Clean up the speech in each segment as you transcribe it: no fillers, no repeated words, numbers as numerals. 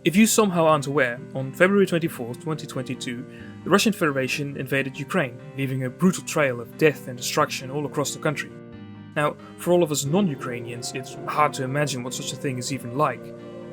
If you somehow aren't aware, on February 24th, 2022, the Russian Federation invaded Ukraine, leaving a brutal trail of death and destruction all across the country. Now, for all of us non-Ukrainians, it's hard to imagine what such a thing is even like.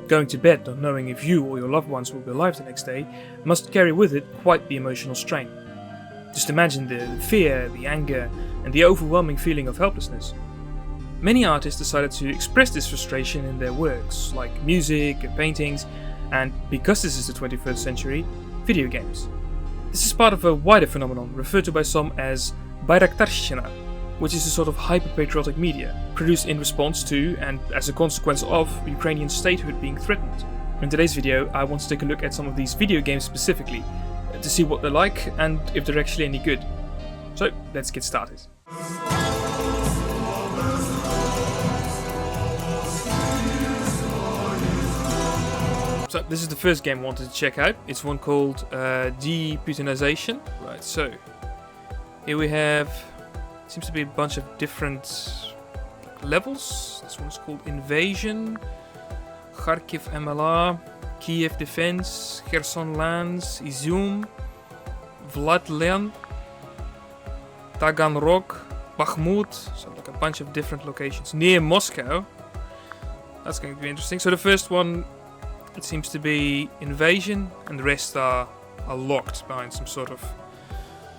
Going to bed not knowing if you or your loved ones will be alive the next day must carry with it quite the emotional strain. Just imagine the fear, the anger, and the overwhelming feeling of helplessness. Many artists decided to express this frustration in their works, like music and paintings, and because this is the 21st century, video games. This is part of a wider phenomenon referred to by some as Bayraktarshchina, which is a sort of hyper-patriotic media, produced in response to and as a consequence of Ukrainian statehood being threatened. In today's video, I want to take a look at some of these video games specifically, to see what they're like and if they're actually any good. So, let's get started. So this is the first game I wanted to check out. It's one called Deputinization. Right, so here we have, seems to be a bunch of different levels. This one's called Invasion, Kharkiv MLR, Kiev Defense, Kherson Lands, Izum, Vladlen, Taganrog, Bakhmut. So like a bunch of different locations near Moscow. That's going to be interesting. So the first one, it seems to be Invasion, and the rest are locked behind some sort of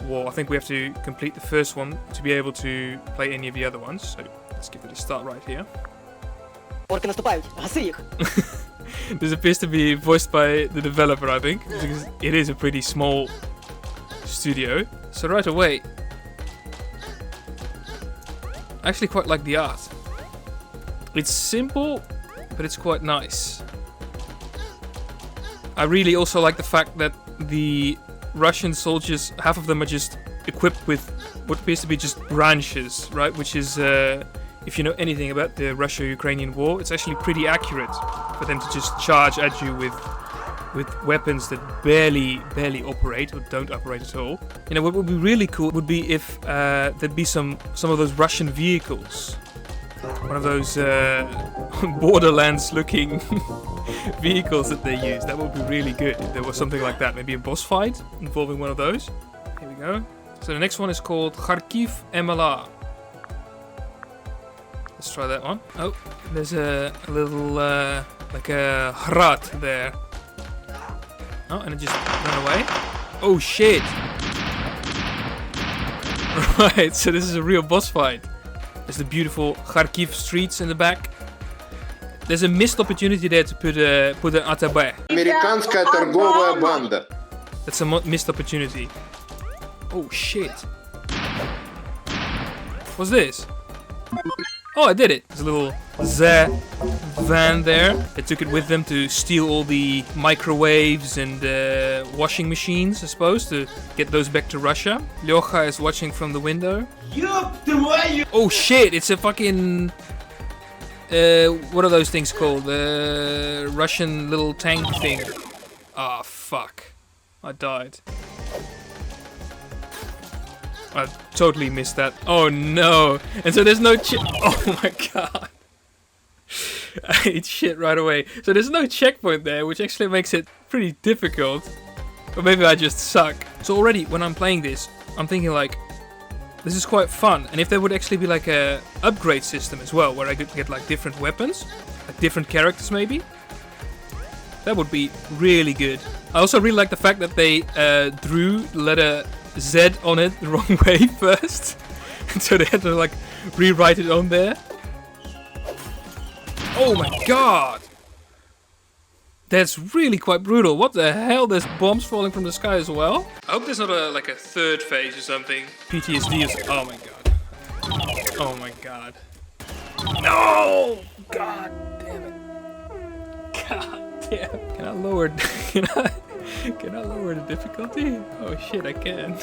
wall. I think we have to complete the first one to be able to play any of the other ones. So let's give it a start right here. This appears to be voiced by the developer, I think, because it is a pretty small studio. So right away, I actually quite like the art. It's simple, but it's quite nice. I really also like the fact that the Russian soldiers, half of them are just equipped with what appears to be just branches, right? Which is, if you know anything about the Russia-Ukrainian war, it's actually pretty accurate for them to just charge at you with weapons that barely operate or don't operate at all. You know, what would be really cool would be if there'd be some of those Russian vehicles. One of those Borderlands-looking vehicles that they use. That would be really good if there was something like that. Maybe a boss fight involving one of those. Here we go. So the next one is called Kharkiv MLR. Let's try that one. Oh, there's a little, like a hrat there. Oh, and it just ran away. Oh shit! Right, so this is a real boss fight. There's the beautiful Kharkiv streets in the back. There's a missed opportunity there to put an ATB. Американская торговая банда. That's a missed opportunity. Oh shit. What's this? Oh, I did it. There's a little van there. They took it with them to steal all the microwaves and washing machines, I suppose, to get those back to Russia. Lyocha is watching from the window. Oh shit, it's a fucking... what are those things called? Russian little tank thing. Ah, fuck. I died. I totally missed that. Oh no! And so there's no oh my god. I ate shit right away. So there's no checkpoint there, which actually makes it pretty difficult. Or maybe I just suck. So already, when I'm playing this, I'm thinking like, this is quite fun. And if there would actually be like a upgrade system as well, where I could get like different weapons, like different characters maybe, that would be really good. I also really like the fact that they drew the letter Z on it the wrong way first. And so they had to like rewrite it on there. Oh my god! That's really quite brutal. What the hell? There's bombs falling from the sky as well. I hope there's not like a third phase or something. PTSD is... Oh my god. Oh my god. No! God damn it. God damn. Can I lower... Can I lower the difficulty? Oh shit, I can.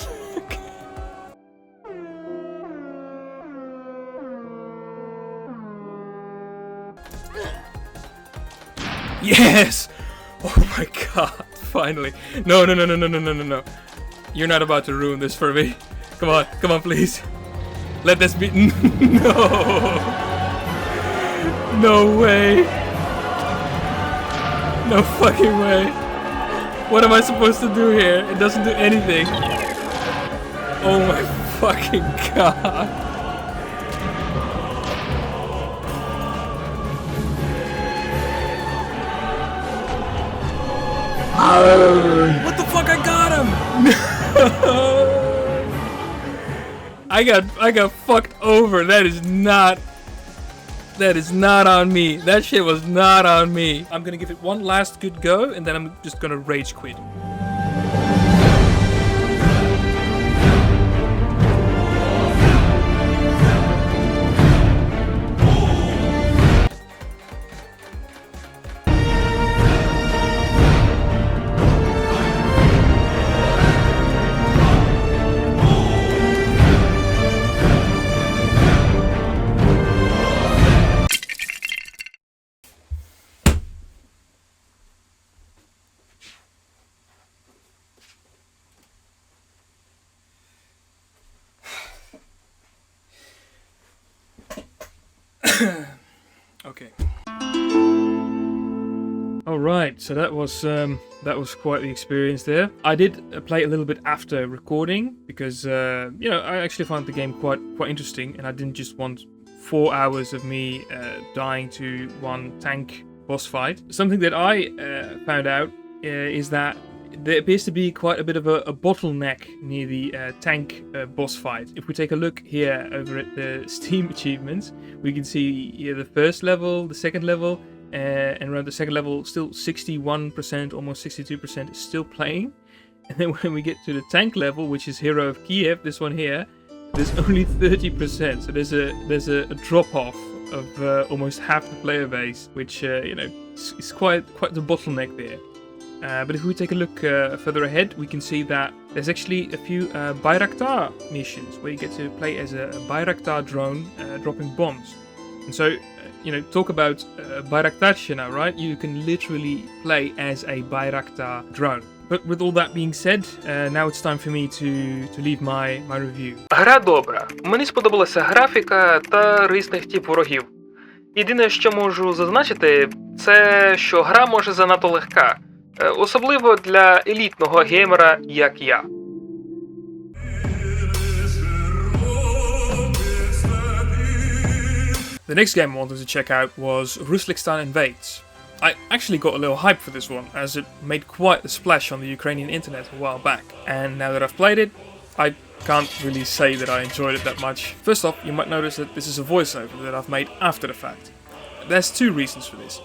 Yes! Oh my god, finally. No. You're not about to ruin this for me. Come on, please. Let this be... No! No way! No fucking way. What am I supposed to do here? It doesn't do anything. Oh my fucking god. What the fuck? I got him! I got fucked over. That is not on me. That shit was not on me. I'm gonna give it one last good go and then I'm just gonna rage quit. Okay. All right, so that was quite the experience there. I did play a little bit after recording because I actually found the game quite interesting, and I didn't just want 4 hours of me dying to one tank boss fight. Something that I found out is that there appears to be quite a bit of a bottleneck near the tank boss fight. If we take a look here over at the Steam achievements, we can see here the first level, the second level, and around the second level, still 61%, almost 62% is still playing. And then when we get to the tank level, which is Hero of Kiev, this one here, there's only 30%. So there's a drop off of almost half the player base, which is quite the bottleneck there. But if we take a look further ahead, we can see that there's actually a few Bayraktar missions where you get to play as a Bayraktar drone dropping bombs. And so, talk about Bayraktarщина, right? You can literally play as a Bayraktar drone. But with all that being said, now it's time for me to leave my review. Гра добра. Мені сподобалася графіка та різних тип ворогів. Єдине, що можу зазначити, це що гра може занадто легка. Особливо для елітного геймера, як я. The next game I wanted to check out was Ruslikstan Invades. I actually got a little hype for this one, as it made quite a splash on the Ukrainian internet a while back. And now that I've played it, I can't really say that I enjoyed it that much. First off, you might notice that this is a voiceover that I've made after the fact. There's two reasons for this.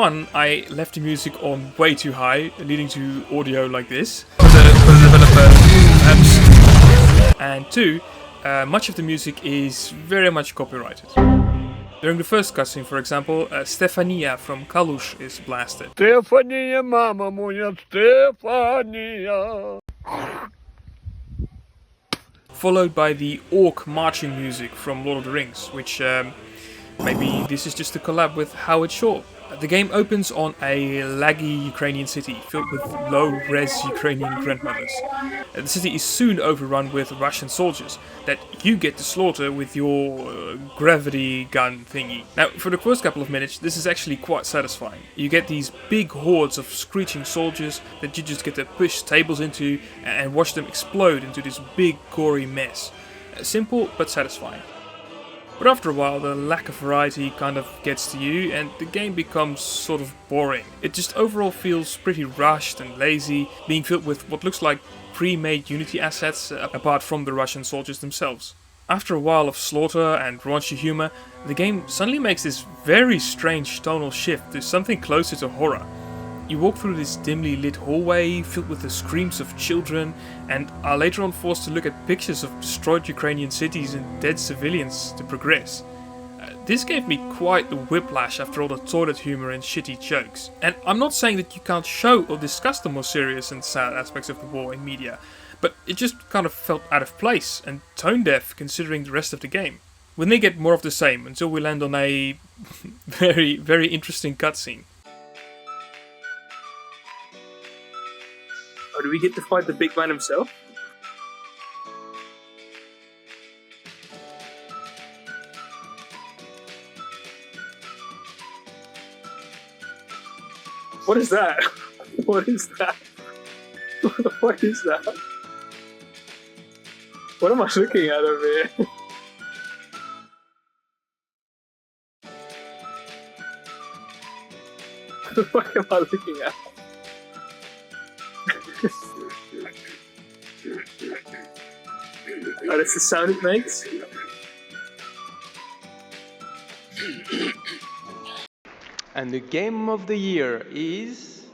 One, I left the music on way too high, leading to audio like this. For the developer, perhaps. And two, much of the music is very much copyrighted. During the first cutscene, for example, Stefania from Kalush is blasted. Stefania, mama moja, Stefania. Followed by the orc marching music from Lord of the Rings, which maybe this is just a collab with Howard Shore. The game opens on a laggy Ukrainian city filled with low-res Ukrainian grandmothers. The city is soon overrun with Russian soldiers that you get to slaughter with your gravity gun thingy. Now, for the first couple of minutes, this is actually quite satisfying. You get these big hordes of screeching soldiers that you just get to push tables into and watch them explode into this big gory mess. Simple but satisfying. But after a while, the lack of variety kind of gets to you, and the game becomes sort of boring. It just overall feels pretty rushed and lazy, being filled with what looks like pre-made Unity assets, apart from the Russian soldiers themselves. After a while of slaughter and raunchy humor, the game suddenly makes this very strange tonal shift to something closer to horror. You walk through this dimly lit hallway filled with the screams of children and are later on forced to look at pictures of destroyed Ukrainian cities and dead civilians to progress. This gave me quite the whiplash after all the toilet humor and shitty jokes. And I'm not saying that you can't show or discuss the more serious and sad aspects of the war in media, but it just kind of felt out of place and tone deaf considering the rest of the game. We may get more of the same until we land on a very, very interesting cutscene. Oh, do we get to fight the big man himself? What is that? What is that? What is that? What am I looking at over here? What am I looking at? Oh, that's the sound it makes? And the game of the year is...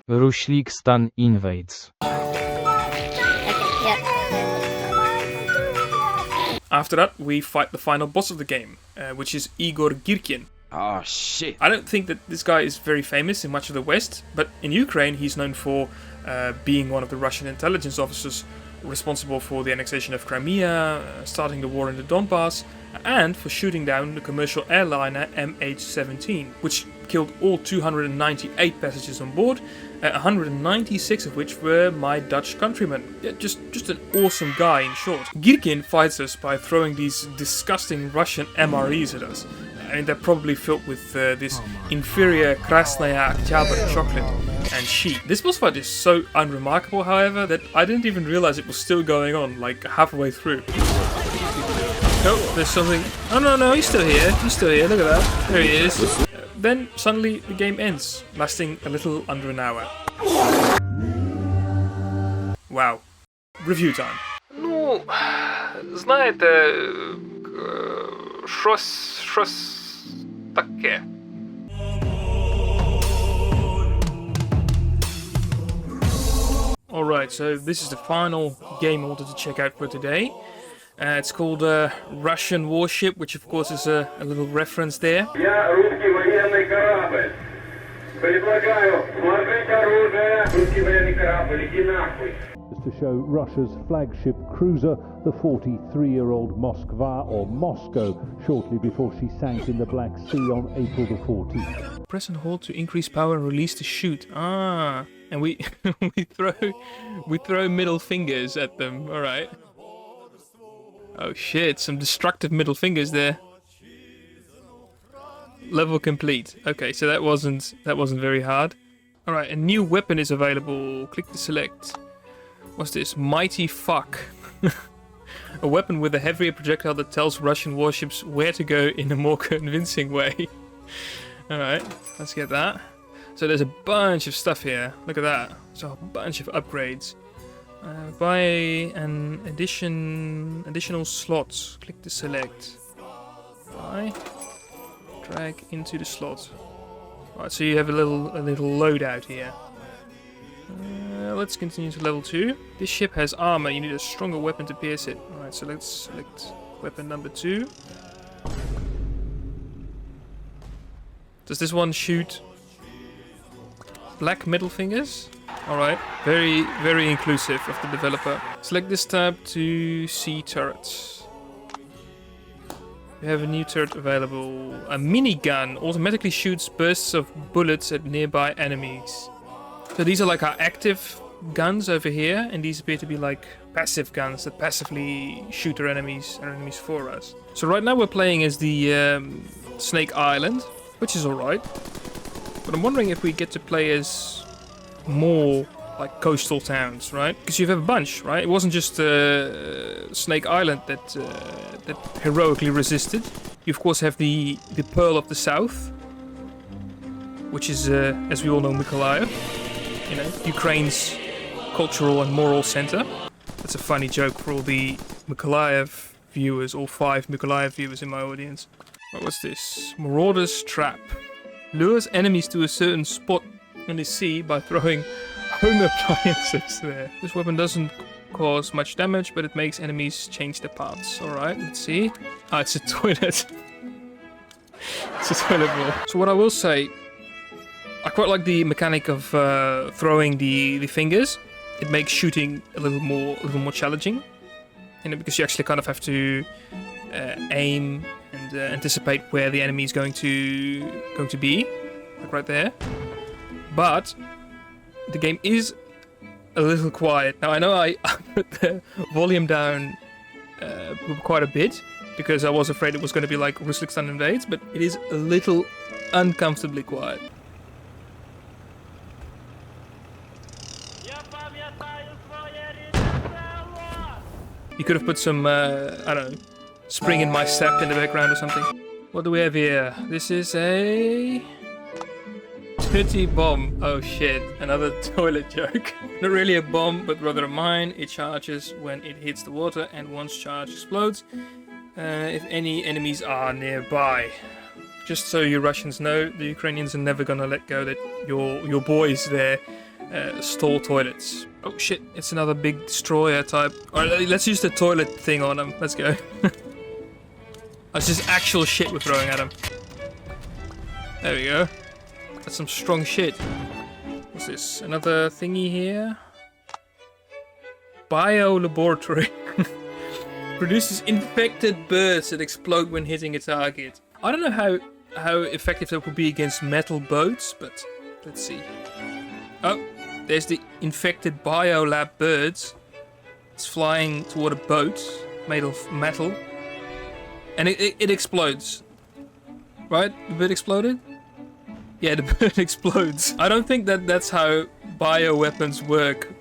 Rushlikstan invades. After that, we fight the final boss of the game, which is Igor Girkin. Oh shit. I don't think that this guy is very famous in much of the West, but in Ukraine he's known for being one of the Russian intelligence officers responsible for the annexation of Crimea, starting the war in the Donbass, and for shooting down the commercial airliner MH17, which killed all 298 passengers on board, 196 of which were my Dutch countrymen. Yeah, just an awesome guy in short. Girkin fights us by throwing these disgusting Russian MREs at us. I mean, they're probably filled with this inferior Krasnaya Oktyabr chocolate and sheep. This boss fight is so unremarkable, however, that I didn't even realize it was still going on, like halfway through. Oh, there's something. Oh no, he's still here. He's still here. Look at that. There he is. Then suddenly the game ends, lasting a little under an hour. Wow. Review time. Ну, знаєте, щось таке. Alright, so this is the final game I wanted to check out for today. It's called Russian Warship, which of course is a little reference there. Я русский военный корабль. Предлагаю сложить оружие. Русский военный корабль, иди нахуй. To show Russia's flagship cruiser, the 43-year-old Moskva, or Moscow, shortly before she sank in the Black Sea on April the 14th. Press and hold to increase power and release to shoot. Ah, and we we throw middle fingers at them. All right. Oh shit! Some destructive middle fingers there. Level complete. Okay, so that wasn't very hard. All right, a new weapon is available. Click to select. What's this? Mighty Fuck. A weapon with a heavier projectile that tells Russian warships where to go in a more convincing way. Alright, let's get that. So there's a bunch of stuff here. Look at that. So a bunch of upgrades. Buy an additional slots. Click to select. Buy. Drag into the slot. Alright, so you have a little loadout here. Let's continue to level 2. This ship has armor. You need a stronger weapon to pierce it. Alright, so let's select weapon number 2. Does this one shoot black middle fingers? Alright, very, very inclusive of the developer. Select this tab to see turrets. We have a new turret available. A minigun automatically shoots bursts of bullets at nearby enemies. So these are like our active guns over here, and these appear to be like passive guns that passively shoot our enemies for us. So right now we're playing as the Snake Island, which is alright. But I'm wondering if we get to play as more like coastal towns, right? Because you have a bunch, right? It wasn't just Snake Island that heroically resisted. You of course have the Pearl of the South, which is, as we all know, Mykolaiv. You know, Ukraine's cultural and moral center. That's a funny joke for all the Mykolaiv viewers, all 5 Mykolaiv viewers in my audience. Right, what's this? Marauder's Trap. Lures enemies to a certain spot in the sea by throwing home appliances there. This weapon doesn't cause much damage, but it makes enemies change their paths. Alright, let's see. Ah, it's a toilet. It's a toilet bowl. So what I will say, I quite like the mechanic of throwing the fingers. It makes shooting a little more challenging, you know, because you actually kind of have to aim and anticipate where the enemy is going to be, like right there. But the game is a little quiet. Now I know I put the volume down quite a bit because I was afraid it was going to be like Rushlikstan Invades, but it is a little uncomfortably quiet. You could have put some, I don't know, Spring in My Step in the background or something. What do we have here? This is a... Dirty bomb. Oh shit, another toilet joke. Not really a bomb, but rather a mine. It charges when it hits the water, and once charged explodes if any enemies are nearby. Just so you Russians know, the Ukrainians are never gonna let go that your boys there stole toilets. Oh shit, it's another big destroyer type. Alright, let's use the toilet thing on them. Let's go. That's just actual shit we're throwing at them. There we go. That's some strong shit. What's this? Another thingy here? Biolaboratory. Produces infected birds that explode when hitting a target. I don't know how effective that would be against metal boats, but let's see. Oh, there's the infected biolab birds. It's flying toward a boat made of metal. And it explodes. Right? The bird exploded? Yeah, the bird explodes. I don't think that's how bioweapons work.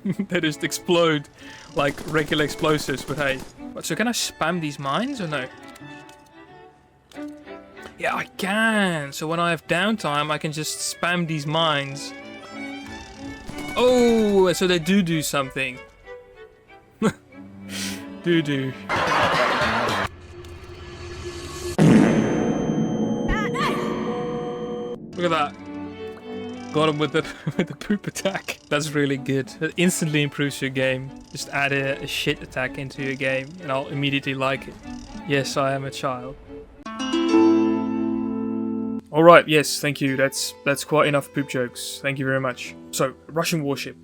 They just explode like regular explosives, but hey. So can I spam these mines or no? Yeah, I can. So when I have downtime, I can just spam these mines. Oh, so they do something. do. Look at that. Got him with the poop attack. That's really good. It instantly improves your game. Just add a shit attack into your game and I'll immediately like it. Yes, I am a child. Alright, yes, thank you. That's quite enough poop jokes. Thank you very much. So, Russian warship.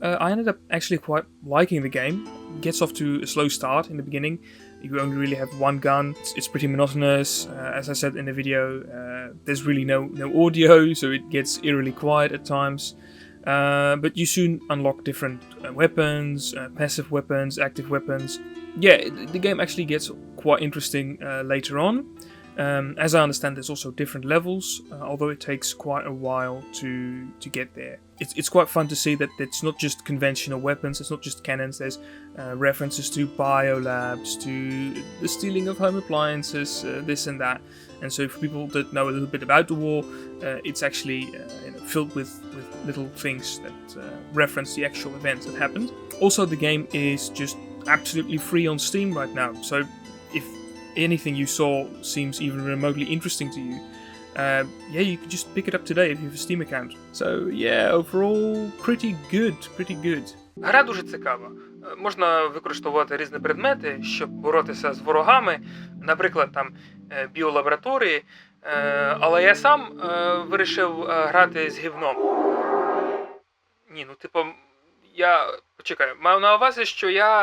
I ended up actually quite liking the game. It gets off to a slow start in the beginning. You only really have one gun. It's pretty monotonous. As I said in the video, there's really no audio, so it gets eerily quiet at times. But you soon unlock different weapons, passive weapons, active weapons. Yeah, the game actually gets quite interesting later on. As I understand, there's also different levels, although it takes quite a while to get there. It's quite fun to see that it's not just conventional weapons, it's not just cannons, there's references to biolabs, to the stealing of home appliances, this and that. And so for people that know a little bit about the war, it's actually filled with little things that reference the actual events that happened. Also, the game is just absolutely free on Steam right now, so if anything you saw seems even remotely interesting to you, yeah, you can just pick it up today if you have a Steam account. So yeah, overall, pretty good. Гра дуже цікава. Можна використовувати різні предмети, щоб боротися з ворогами, наприклад, там біолабораторії, але я сам вирішив грати з гівном. Ні, ну типу, я... Почекай, маю на увазі, що я...